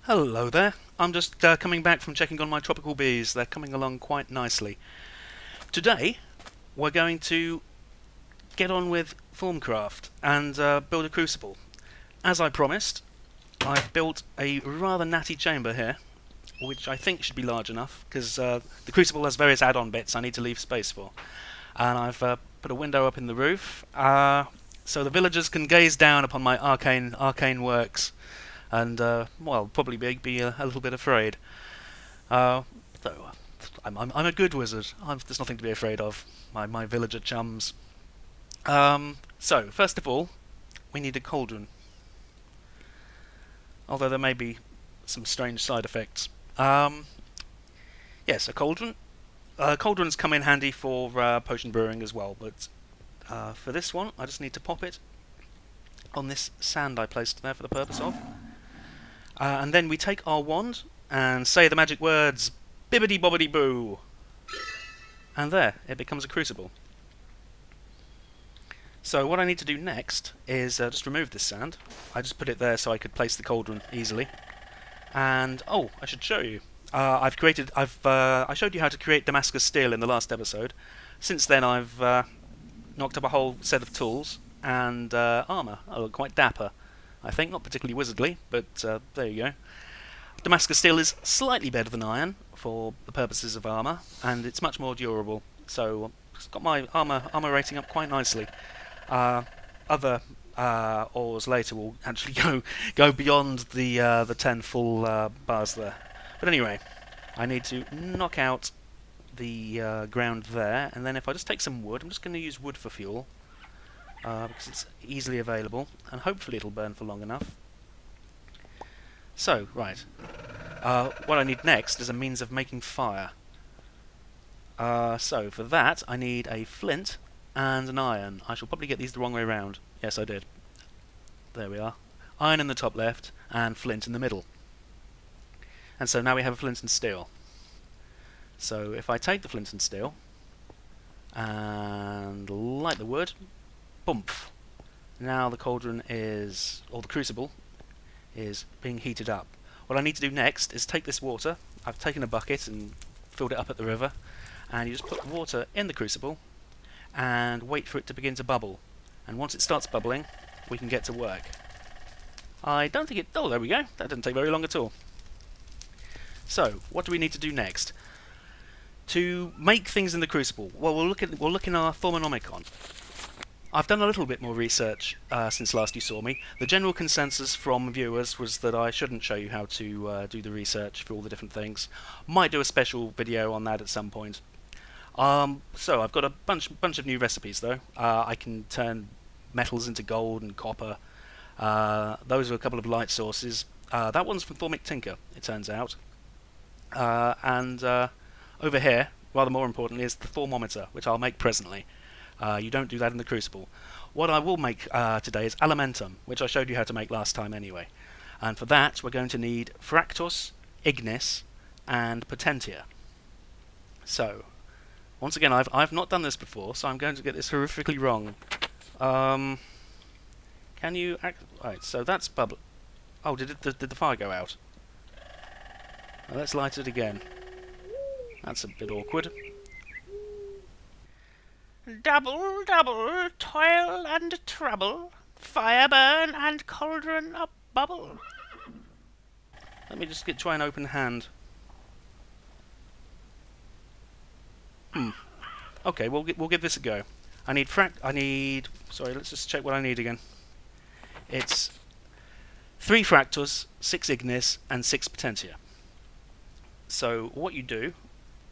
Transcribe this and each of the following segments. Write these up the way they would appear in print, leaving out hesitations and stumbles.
Hello there. I'm just coming back from checking on my tropical bees. They're coming along quite nicely. Today, we're going to get on with Thaumcraft and build a crucible. As I promised, I've built a rather natty chamber here, which I think should be large enough, because the crucible has various add-on bits I need to leave space for. And I've put a window up in the roof, so the villagers can gaze down upon my arcane works and well, probably be a little bit afraid. Though I'm a good wizard. There's nothing to be afraid of. My villager chums. So first of all, we need a cauldron. Although there may be some strange side effects. Yes, a cauldron. Cauldrons come in handy for potion brewing as well, but for this one, I just need to pop it on this sand I placed there for the purpose of. And then we take our wand and say the magic words, bibbidi bobbidi boo, and there, it becomes a crucible. So what I need to do next is just remove this sand. I just put it there so I could place the cauldron easily. And oh, I should show you. I showed you how to create Damascus steel in the last episode. Since then, I've knocked up a whole set of tools and armor. I look quite dapper. I think, not particularly wizardly, but there you go. Damascus steel is slightly better than iron for the purposes of armor, and it's much more durable. So it's got my armor rating up quite nicely. Other ores later will actually go beyond the 10 full bars there. But anyway, I need to knock out the ground there, and then if I just take some wood, I'm just going to use wood for fuel. Because it's easily available, and hopefully it'll burn for long enough. So, right. What I need next is a means of making fire. So, for that, I need a flint and an iron. I shall probably get these the wrong way round. Yes, I did. There we are. Iron in the top left, and flint in the middle. And so now we have a flint and steel. So, if I take the flint and steel, and light the wood, Boomf. Now the cauldron is, or the crucible, is being heated up. What I need to do next is take this water. I've taken a bucket and filled it up at the river, and you just put water in the crucible and wait for it to begin to bubble. And once it starts bubbling, we can get to work. I don't think it... Oh, there we go. That didn't take very long at all. So, what do we need to do next? To make things in the crucible, well, we'll look in our Thaumonomicon. I've done a little bit more research since last you saw me. The general consensus from viewers was that I shouldn't show you how to do the research for all the different things. Might do a special video on that at some point. So I've got a bunch of new recipes though. I can turn metals into gold and copper. Those are a couple of light sources. That one's from Thaumic Tinker, it turns out. And over here, rather more importantly, is the Thaumometer, which I'll make presently. You don't do that in the Crucible. What I will make today is alimentum, which I showed you how to make last time anyway. And for that, we're going to need fractus, ignis, and potentia. So, once again, I've not done this before, so I'm going to get this horrifically wrong. Can you... Right, so that's bubble... Oh, did the fire go out? Well, let's light it again. That's a bit awkward. Double, double, toil and trouble, fire burn and cauldron a bubble. Let me just try an open hand. Okay, we'll give this a go. I need sorry, let's just check what I need again. It's 3 fractals, 6 ignis, and 6 potentia. So what you do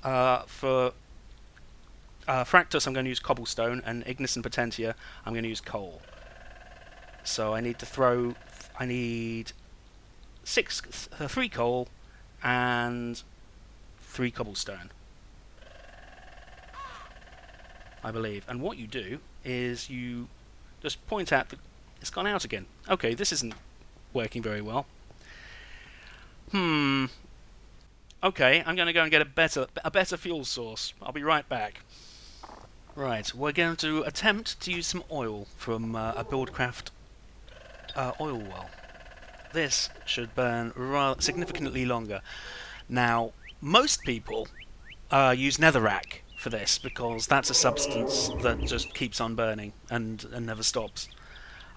for fractus, I'm going to use cobblestone, and ignis and potentia, I'm going to use coal. So I need 3 coal and 3 cobblestone, I believe. And what you do is you just point out that it's gone out again. Okay, this isn't working very well. Okay, I'm going to go and get a better fuel source. I'll be right back. Right, we're going to attempt to use some oil from a Buildcraft oil well. this should burn rather significantly longer. Now, most people use netherrack for this because that's a substance that just keeps on burning and never stops.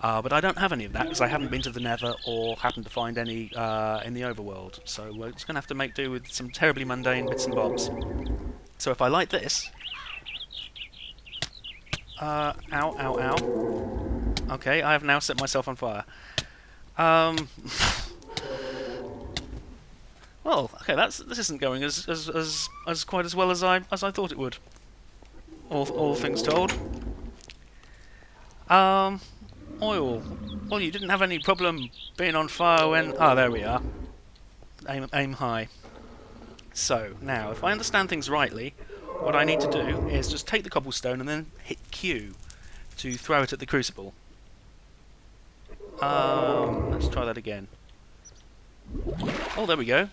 But I don't have any of that because I haven't been to the Nether or happened to find any in the overworld. So we're just going to have to make do with some terribly mundane bits and bobs. So if I light this... ow, ow, ow. Okay, I have now set myself on fire. Well, okay, this isn't going as quite as well as I thought it would. All things told. Oil. Well, you didn't have any problem being on fire when... Ah, there we are. Aim high. So, now, if I understand things rightly, what I need to do is just take the cobblestone and then hit Q to throw it at the crucible. Let's try that again. Oh, there we go.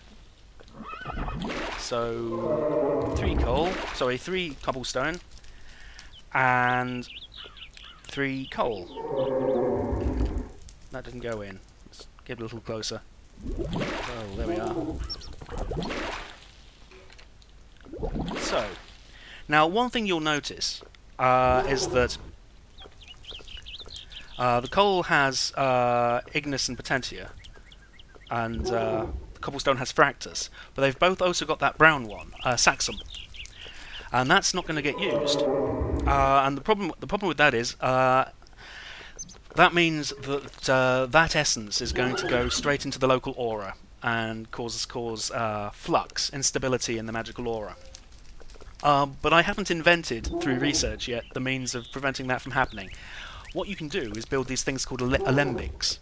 So, 3 cobblestone and 3 coal. That didn't go in. Let's get a little closer. Oh, there we are. So, now one thing you'll notice is that the coal has ignis and potentia, and the cobblestone has fractus, but they've both also got that brown one, saxum, and that's not going to get used. And the problem with that is that means that that essence is going to go straight into the local aura and cause flux, instability in the magical aura. But I haven't invented, through research yet, the means of preventing that from happening. What you can do is build these things called alembics,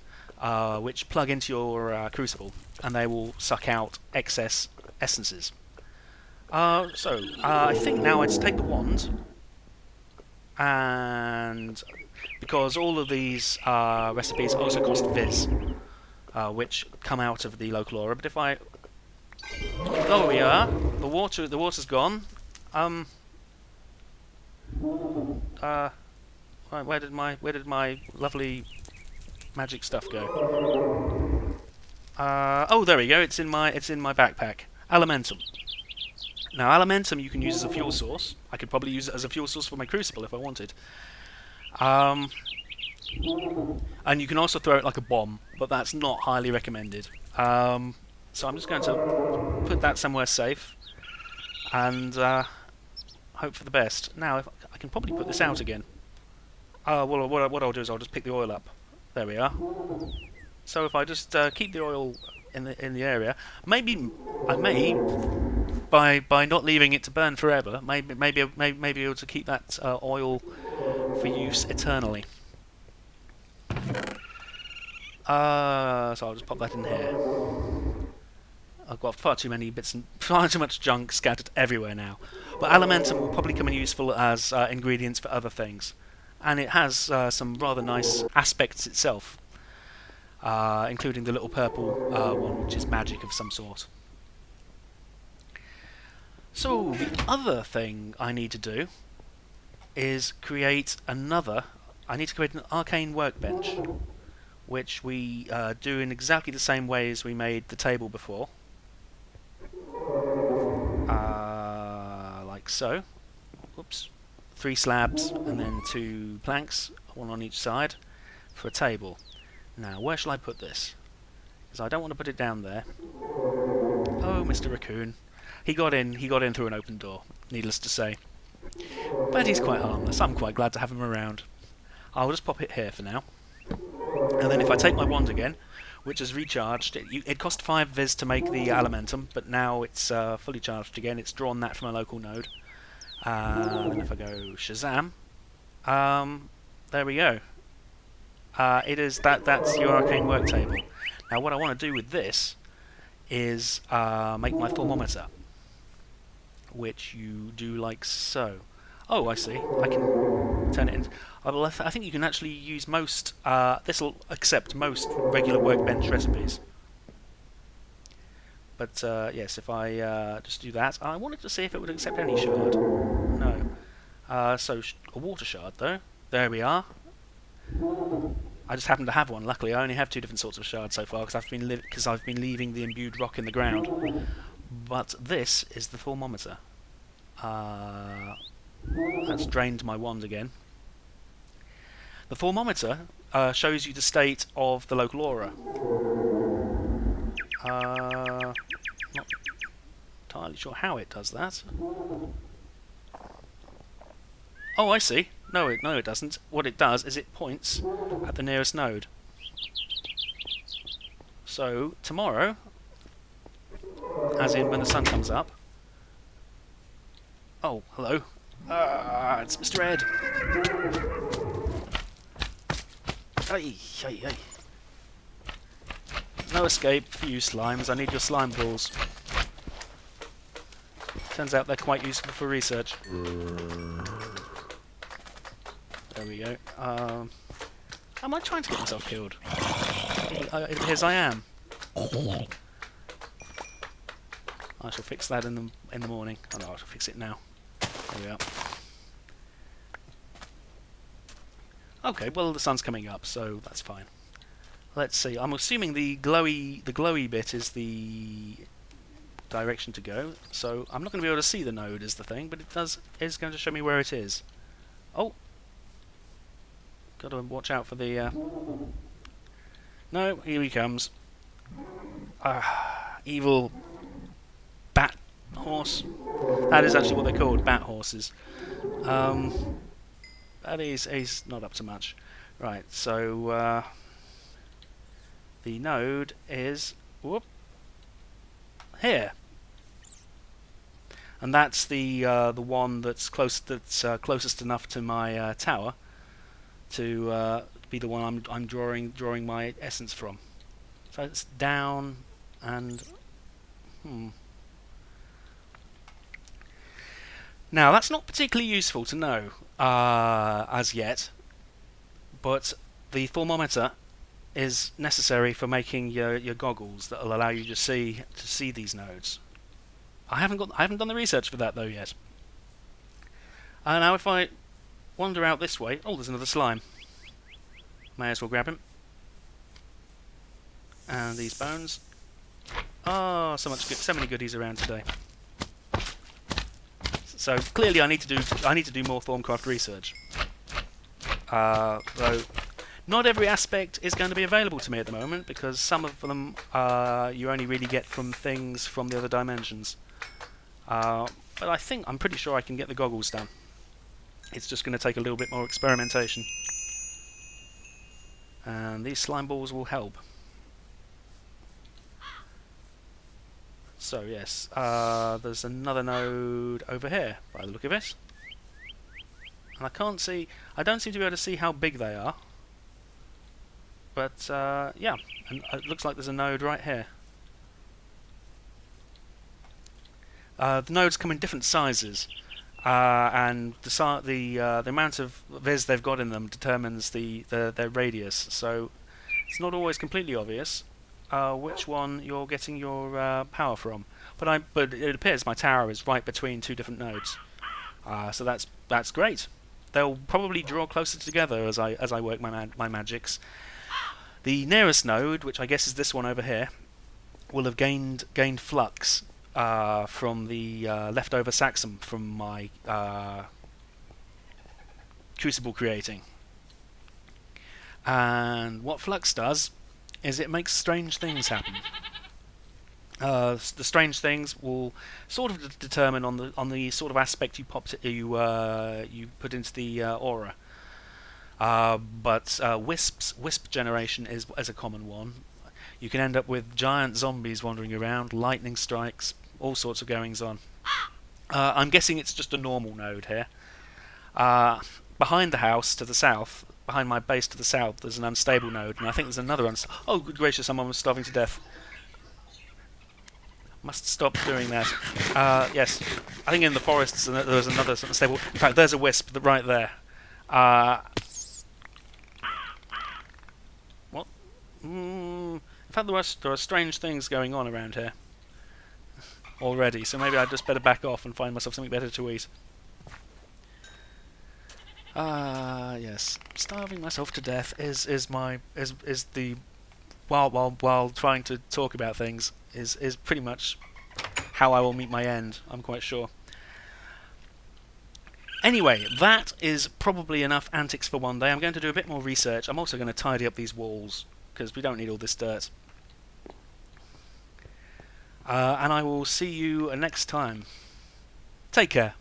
which plug into your crucible, and they will suck out excess essences. I think now I just take the wand, and because all of these recipes also cost viz, which come out of the local aura. But if I... There we are. The water's gone. Where did my lovely magic stuff go? Oh, there we go. It's in my backpack. Alimentum. Now, alimentum you can use as a fuel source. I could probably use it as a fuel source for my crucible if I wanted. And you can also throw it like a bomb, but that's not highly recommended. So I'm just going to put that somewhere safe and hope for the best. Now, if I can probably put this out again. Well, what I'll do is I'll just pick the oil up. There we are. So if I just keep the oil in the area, maybe I may, by not leaving it to burn forever, maybe able to keep that oil for use eternally. So I'll just pop that in here. I've got far too many bits and far too much junk scattered everywhere now. But alimentum will probably come in useful as ingredients for other things, and it has some rather nice aspects itself, including the little purple one, which is magic of some sort. So the other thing I need to do is create another. I need to create an arcane workbench, which we do in exactly the same way as we made the table before. Like so. Oops. 3 slabs and then 2 planks, one on each side, for a table. Now, where shall I put this? Because I don't want to put it down there. Oh, Mr. Raccoon. He got in through an open door, needless to say. But he's quite harmless. I'm quite glad to have him around. I'll just pop it here for now. And then if I take my wand again, which is recharged, it cost 5 viz to make the alimentum, but now it's fully charged again. It's drawn that from a local node. And if I go Shazam, there we go. That's your arcane work table. Now what I want to do with this is make my Thaumometer, which you do like so. Oh, I see. I can turn it into... I think you can actually use most... this will accept most regular workbench recipes. But yes, if I just do that, I wanted to see if it would accept any shard. No. So a water shard, though. There we are. I just happen to have one. Luckily, I only have 2 different sorts of shards so far because I've been leaving the imbued rock in the ground. But this is the Thaumometer. That's drained my wand again. The Thaumometer shows you the state of the local aura. Not entirely sure how it does that. Oh, I see. No, it doesn't. What it does is it points at the nearest node. So tomorrow, as in when the sun comes up. Oh, hello. It's Mr. Ed. Hey. No escape for you slimes. I need your slime balls. Turns out they're quite useful for research. There we go. Am I trying to get myself killed? It appears I am. I shall fix that in the morning. Oh no, I shall fix it now. There we are. Okay, well the sun's coming up, so that's fine. Let's see. I'm assuming the glowy bit is the direction to go. So I'm not going to be able to see the node is the thing, but is going to show me where it is. Oh, got to watch out for the. No, here he comes. Evil bat horse. That is actually what they're called, bat horses. That he's not up to much. Right, so the node is here, and that's the one that's closest enough to my tower to be the one I'm drawing my essence from. So it's down and Now that's not particularly useful to know as yet, but the Thaumometer is necessary for making your goggles that will allow you to see these nodes. I haven't done the research for that though yet. Now if I wander out this way, oh, there's another slime. May as well grab him. And these bones. Oh, so many goodies around today. So clearly, I need to do more Thaumcraft research. Though not every aspect is going to be available to me at the moment because some of them you only really get from things from the other dimensions. But I'm pretty sure I can get the goggles done. It's just going to take a little bit more experimentation, and these slime balls will help. So yes, there's another node over here by the look of it, and I don't seem to be able to see how big they are, but yeah, and it looks like there's a node right here. The nodes come in different sizes, and the amount of viz they've got in them determines their radius. So it's not always completely obvious which one you're getting your power from. But it appears my tower is right between 2 different nodes, so that's great. They'll probably draw closer together as I work my magics. The nearest node, which I guess is this one over here, will have gained flux from the leftover saxum from my Crucible creating. And what flux does is it makes strange things happen. The strange things will sort of determine on the sort of aspect you put into the aura. But wisp generation is a common one. You can end up with giant zombies wandering around, lightning strikes, all sorts of goings on. I'm guessing it's just a normal node here. Behind the house to the south, behind my base to the south, there's an unstable node, and I think there's another oh, good gracious, someone was starving to death. Must stop doing that. Yes, I think in the forests there's another unstable. In fact, there's a wisp right there. What? In fact, there are strange things going on around here already, so maybe I'd just better back off and find myself something better to eat. Yes. Starving myself to death is the while trying to talk about things is pretty much how I will meet my end, I'm quite sure. Anyway, that is probably enough antics for one day. I'm going to do a bit more research. I'm also going to tidy up these walls, because we don't need all this dirt. And I will see you next time. Take care.